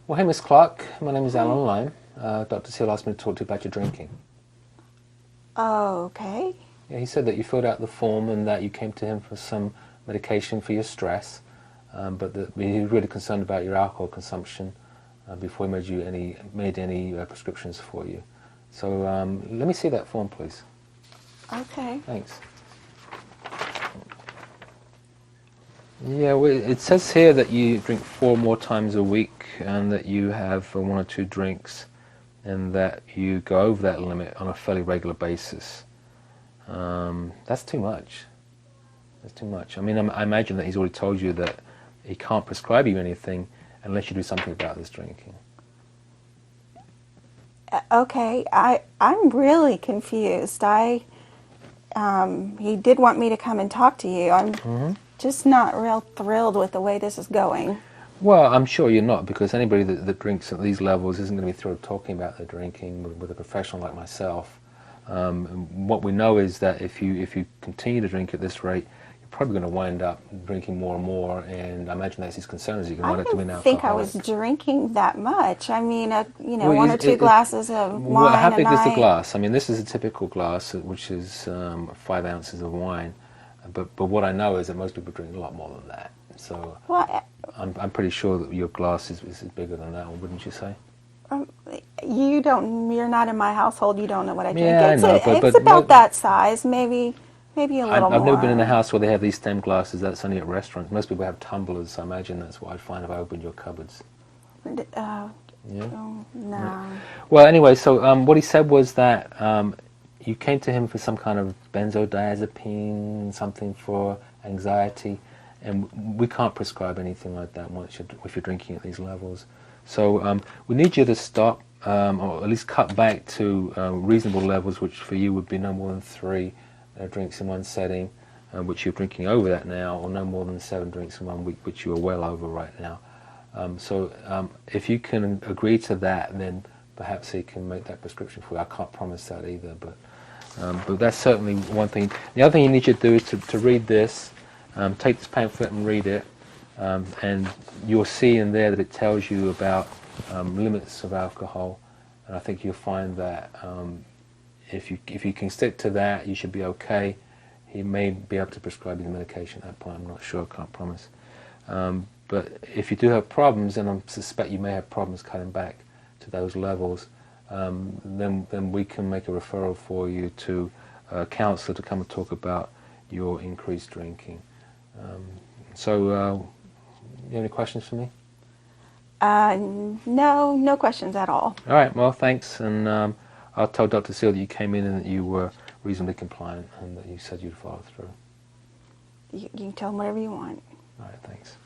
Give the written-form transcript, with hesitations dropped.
Well, hey, Miss Clark. My name is Alan Lime. Dr. Seal asked me to talk to you about your drinking. Oh, okay. Yeah, he said that you filled out the form and that you came to him for some medication for your stress, but that he was really concerned about your alcohol consumption before he made any prescriptions for you. So let me see that form, please. Okay. Thanks. Yeah, well, it says here that you drink 4 more times a week and that you have 1 or 2 drinks and that you go over that limit on a fairly regular basis. That's too much. That's too much. I mean, I imagine that he's already told you that he can't prescribe you anything unless you do something about this drinking. Okay. I'm really confused. He did want me to come and talk to you. I'm just not real thrilled with the way this is going. Well, I'm sure you're not, because anybody that drinks at these levels isn't going to be thrilled talking about their drinking with a professional like myself. What we know is that if you continue to drink at this rate, you're probably going to wind up drinking more and more, and I imagine that's his concern, is you can I wind up to be an didn't think I alcoholic. was drinking that much. I mean, Well, 1 or 2 glasses of wine how a big is the night. glass? I mean, this is a typical glass, which is 5 ounces of wine. But what I know is that most people drink a lot more than that. So Well, I'm pretty sure that your glass is bigger than that one, wouldn't you say? you're not in my household. You don't know what I drink. Yeah, I know, It's about that size, maybe a little more. I've never been in a house where they have these stem glasses. That's only at restaurants. Most people have tumblers, so I imagine that's what I'd find if I opened your cupboards. Yeah. Oh, no. Well, anyway, so what he said was that you came to him for some kind of benzodiazepine, something for anxiety, and we can't prescribe anything like that if you're drinking at these levels. So we need you to stop, or at least cut back to reasonable levels, which for you would be no more than 3 drinks in one setting, which you're drinking over that now, or no more than 7 drinks in 1 week, which you are well over right now. So if you can agree to that, then perhaps he can make that prescription for you. I can't promise that either, but that's certainly one thing. The other thing you need to do is to read this, take this pamphlet and read it, and you'll see in there that it tells you about limits of alcohol, and I think you'll find that if you can stick to that, you should be okay. He may be able to prescribe you the medication at that point. I'm not sure, can't promise. But if you do have problems, and I suspect you may have problems cutting back to those levels, then we can make a referral for you to a counsellor to come and talk about your increased drinking. So, you have any questions for me? No questions at all. All right, well, thanks, and I'll tell Dr. Seal that you came in and that you were reasonably compliant and that you said you'd follow through. You can tell him whatever you want. All right, thanks.